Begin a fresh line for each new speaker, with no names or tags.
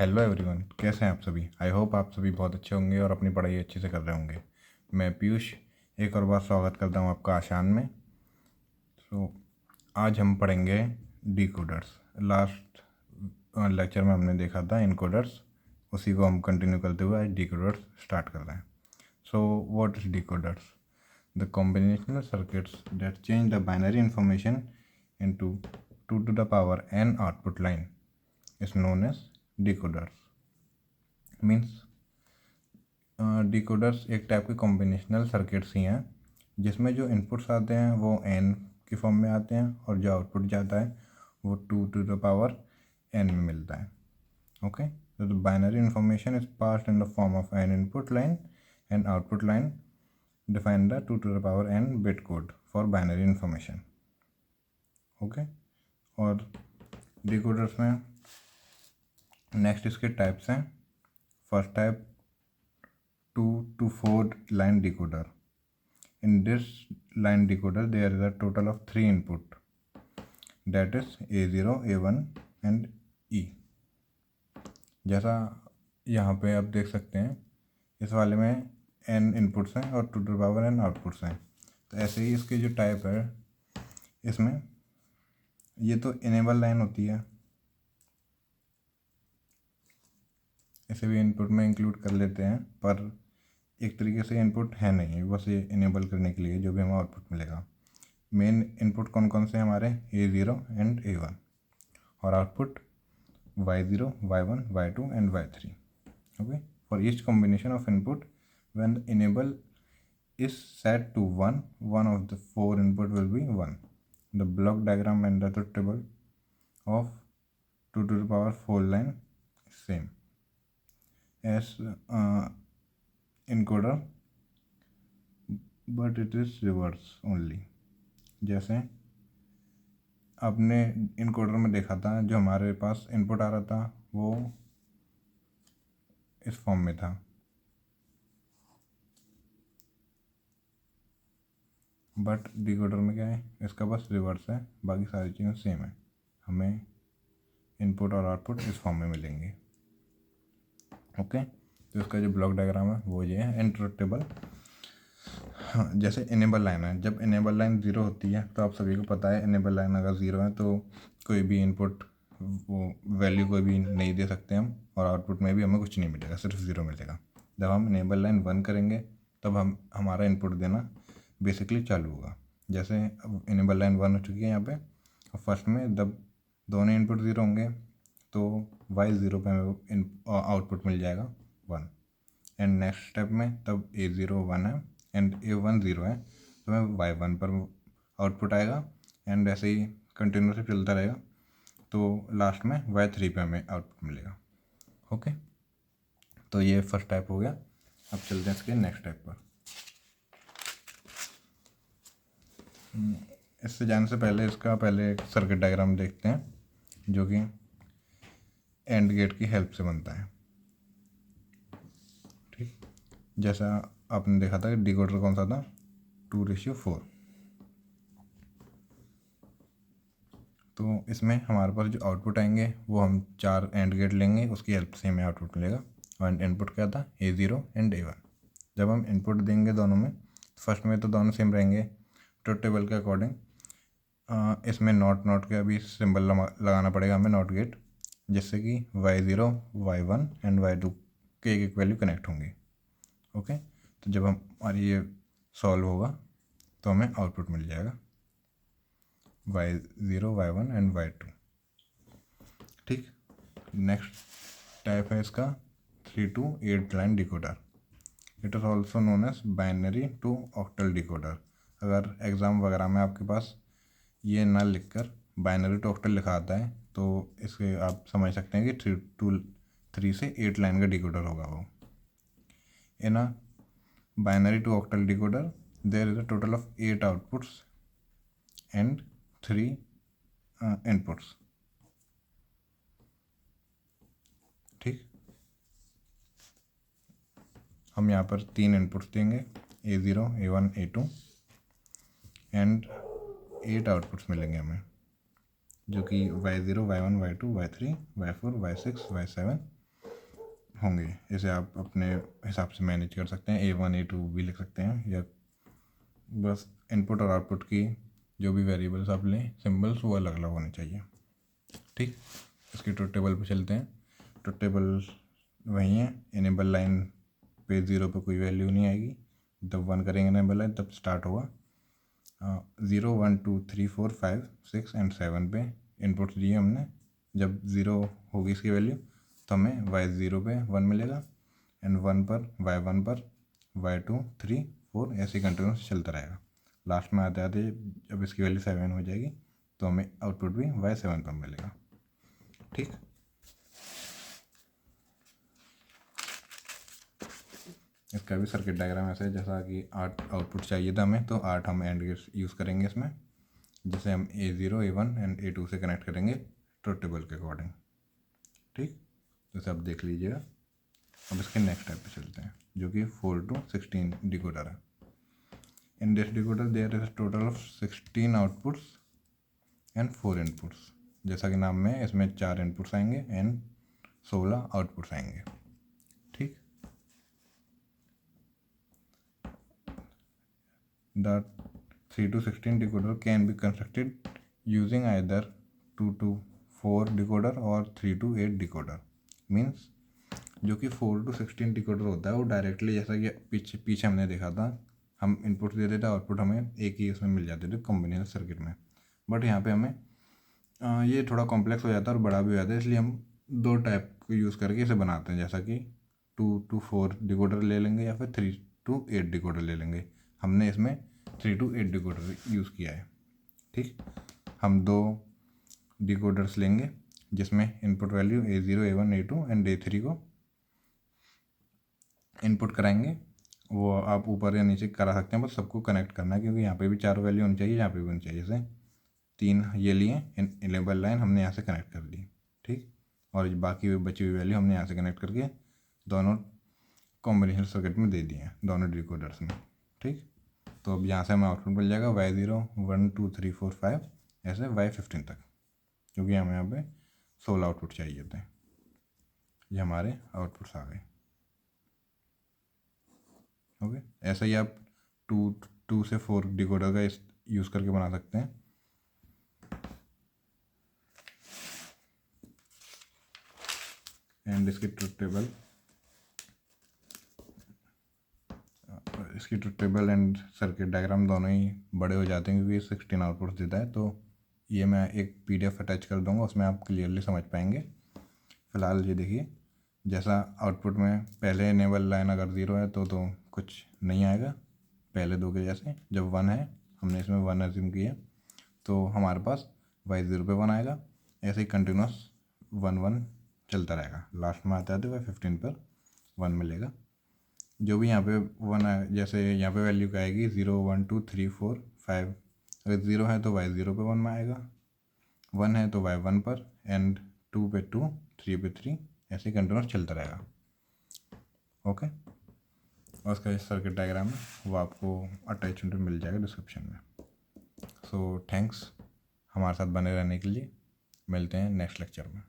Hello everyone, कैसे हैं आप सभी। आई होप आप सभी बहुत अच्छे होंगे और अपनी पढ़ाई अच्छे से कर रहे होंगे। मैं पीयूष एक और बार स्वागत करता हूं आपका आशान में। आज हम पढ़ेंगे डिकोडर्स। लास्ट लेक्चर में हमने देखा था इनकोडर्स, उसी को हम कंटिन्यू करते हुए आज डिकोडर्स स्टार्ट कर रहे हैं। So what is decoders? The combinational circuits that change the binary information into 2 to the power n output line is known as decoders. Means decoders एक टाइप के कॉम्बिनेशनल सर्किट्स ही हैं जिसमें जो इनपुट्स आते हैं वो n की फॉर्म में आते हैं और जो आउटपुट जाता है वो 2 to the power n में मिलता है। Okay, so the binary information is passed in the form of an input line and output line define the 2 to the power n bit code for binary information. Okay, और decoders में next इसके types हैं। First type 2 to 4 line decoder. In this line decoder there is a total of 3 input, that is A0, A1 and E. जैसा यहाँ पे आप देख सकते हैं इस वाले में n इनपुट्स हैं और 2 to the power n outputs हैं। तो ऐसे ही इसकी जो टाइप है इसमें ये तो इनेबल लाइन होती है, इसे भी इनपुट में इंक्लूड कर लेते हैं, पर एक तरीके से इनपुट है नहीं, बस ये इनेबल करने के लिए जो भी हमें आउटपुट मिलेगा। मेन इनपुट कौन कौन से हमारे A0 एंड A1 और output Y0, Y1, Y2 and Y3। Okay, for each combination of input when the enable is set to 1, one of the 4 input will be 1. The block diagram and the truth table of 2 to the power 4 line is same as encoder, but it is reverse only. जैसे आपने encoder में देखा था, जो हमारे पास input आ रहा था वो इस फॉर्म में था, बट डिकोडर में क्या है, इसका बस रिवर्स है, बाकी सारी चीज़ें सेम है। हमें इनपुट और आउटपुट इस फॉर्म में मिलेंगे। ओके, तो इसका जो ब्लॉक डायग्राम है वो ये है। एंड ट्रुथ टेबल, हाँ, जैसे इनेबल लाइन है, जब इनेबल लाइन 0 होती है तो आप सभी को पता है इनेबल लाइन अगर 0 है तो कोई भी इनपुट वो वैल्यू कोई भी नहीं दे सकते हम, और आउटपुट में भी हमें कुछ नहीं मिलेगा, सिर्फ 0 मिलेगा। जब हम इनेबल लाइन 1 करेंगे तब हमारा इनपुट देना बेसिकली चालू होगा। जैसे अब इनेबल लाइन 1 हो चुकी है यहाँ पे, और फर्स्ट में जब दोनों इनपुट 0 होंगे तो Y0 पे हमें आउटपुट मिल जाएगा 1, एंड नेक्स्ट स्टेप में तब A0 1 है एंड A1 0 है तो हमें Y1 पर आउटपुट आएगा, एंड ऐसे ही कंटिन्यूसली चलता रहेगा, तो लास्ट में Y3 पे हमें आउटपुट मिलेगा। ओके, तो ये फर्स्ट टाइप हो गया। अब चलते हैं इसके नेक्स्ट टाइप पर। इससे जाने से पहले इसका एक सर्किट डायग्राम देखते हैं जो कि एंड गेट की हेल्प से बनता है। ठीक, जैसा आपने देखा था कि डिकोडर कौन सा था, 2:4। तो इसमें हमारे पास जो आउटपुट आएंगे वो हम 4 एंड गेट लेंगे, उसकी हेल्प से हमें आउटपुट मिलेगा। और इनपुट क्या था, A0 एंड A1। जब हम इनपुट देंगे दोनों में, फर्स्ट में तो दोनों सेम रहेंगे ट्रुथ टेबल के अकॉर्डिंग। इसमें नॉट का भी सिंबल लगाना पड़ेगा हमें, नॉट गेट, जिससे कि Y0, Y1 एंड Y2 के एक वैल्यू कनेक्ट होंगी। ओके, तो जब हमारी ये सॉल्व होगा तो हमें आउटपुट मिल जाएगा Y0, Y1 एंड Y2। ठीक, नेक्स्ट टाइप है इसका 3 to 8 line decoder. It is also known as binary to octal decoder. अगर एग्ज़ाम वगैरह में आपके पास ये ना लिखकर बाइनरी टू ऑक्टल लिखा आता है तो इसके आप समझ सकते हैं कि 3 से 8 लाइन का डिकोडर होगा वो। In a binary to octal decoder there is a total of 8 outputs and 3 inputs. ठीक, हम यहाँ पर 3 इनपुट्स देंगे, A0, A1, A2, and 8 outputs मिलेंगे हमें, जो कि Y0, Y1, Y2, Y3, Y4, Y6, Y7 होंगे। इसे आप अपने हिसाब से मैनेज कर सकते हैं, A1 A2 भी लिख सकते हैं, या बस इनपुट और आउटपुट की जो भी वेरिएबल्स आप लें सिंबल्स वो अलग अलग होने चाहिए। ठीक, इसकी ट्रुथ टेबल पे चलते हैं। ट्रुथ टेबल वही है, इनेबल लाइन पे 0 पे कोई वैल्यू नहीं आएगी, जब 1 करेंगे इनेबल लाइन तब स्टार्ट होगा। 0 1 2 3 4 5 6 एंड 7 पे इनपुट्स दिए हमने, जब 0 होगी इसकी वैल्यू तो हमें y0 पे 1 मिलेगा, एंड 1 पर y1 पर y2 3 4 ऐसे कंटिन्यूस चलता रहेगा। लास्ट में आते आते जब इसकी वैल्यू 7 हो जाएगी तो हमें आउटपुट भी y7 पर मिलेगा। ठीक, इसका भी सर्किट डायग्राम ऐसे है, जैसा कि 8 आउटपुट चाहिए था हमें, तो 8 हम एंड गेट्स यूज़ करेंगे इसमें, जिसे हम A0 A1 एंड A2 से कनेक्ट करेंगे ट्रुथ टेबल के अकॉर्डिंग। ठीक, जैसे आप देख लीजिएगा। अब इसके नेक्स्ट टाइप पे चलते हैं, जो कि 4 to 16 डिकोडर है। In this decoder there is total of 16 outputs and 4 inputs. जैसा कि नाम में, इसमें 4 इनपुट्स आएंगे एंड 16 आउटपुट्स आएंगे। ठीक, the 3 to 16 decoder can be constructed using either 2 to 4 decoder और 3 to 8 decoder। मीन्स जो कि 4 to 16 डिकोडर होता है वो डायरेक्टली, जैसा कि पीछे हमने देखा था, हम इनपुट देते थे, आउटपुट हमें एक ही उसमें मिल जाते थे कॉम्बिनेशन सर्किट में। बट यहाँ पे हमें ये थोड़ा कॉम्प्लेक्स हो जाता है और बड़ा भी हो जाता है, इसलिए हम 2 टाइप को यूज़ करके इसे बनाते हैं, जैसा कि 2 to 4 डिकोडर ले लेंगे या फिर 3 to 8 डिकोडर ले लेंगे। हमने इसमें 3 to 8 डिकोडर यूज़ किया है। ठीक, हम 2 डिकोडर्स लेंगे जिसमें input value A0 A1 A2 and A3 को इनपुट कराएंगे। वो आप ऊपर या नीचे करा सकते हैं, बस सबको कनेक्ट करना है, क्योंकि यहाँ पे भी 4 वैल्यू होनी चाहिए, यहाँ पे भी होनी चाहिए। जैसे 3 ये लिए, इनेबल लाइन हमने यहाँ से कनेक्ट कर ली। ठीक, और बाकी बची हुई वैल्यू हमने यहाँ से कनेक्ट करके दोनों कॉम्बिनेशन सर्किट में दे दिए हैं, दोनों डिकोडर्स में। ठीक, तो अब यहाँ से हमें आउटपुट मिल जाएगा y0 1 2 3 4 5 ऐसे y15 तक, क्योंकि हमें यहाँ पे 16 आउटपुट चाहिए थे। ये हमारे आउटपुट्स आ गए। ओके, ऐसा ही आप 2 से 4 डिकोडर का यूज़ करके बना सकते हैं। एंड इसकी truth table and circuit diagram दोनों ही बड़े हो जाते हैं, क्योंकि 16 आउटपुट्स देता है। तो ये मैं एक PDF अटैच कर दूंगा, उसमें आप क्लियरली समझ पाएंगे। फ़िलहाल ये देखिए, जैसा आउटपुट में पहले इनेबल लाइन अगर 0 है तो कुछ नहीं आएगा, पहले 2 के जैसे। जब 1 है, हमने इसमें 1 अज्यूम किया, तो हमारे पास y0 पे 1 आएगा। ऐसे ही कंटिन्यूस 1 1 चलता रहेगा। लास्ट में आते आते y15 पर 1 मिलेगा। जो भी यहाँ पे 1 है, जैसे यहाँ पे वैल्यू क्या आएगी 0 1 2 3 4 5। अगर 0 है तो y0 पे 1 में आएगा, 1 है तो y1 पर, एंड 2 पे 2, 3 पे 3, ऐसे कंटिन्यूस चलता रहेगा। ओके, और उसका सर्किट डायग्राम है वो आपको अटैचमेंट में मिल जाएगा डिस्क्रिप्शन में। सो थैंक्स हमारे साथ बने रहने के लिए। मिलते हैं नेक्स्ट लेक्चर में।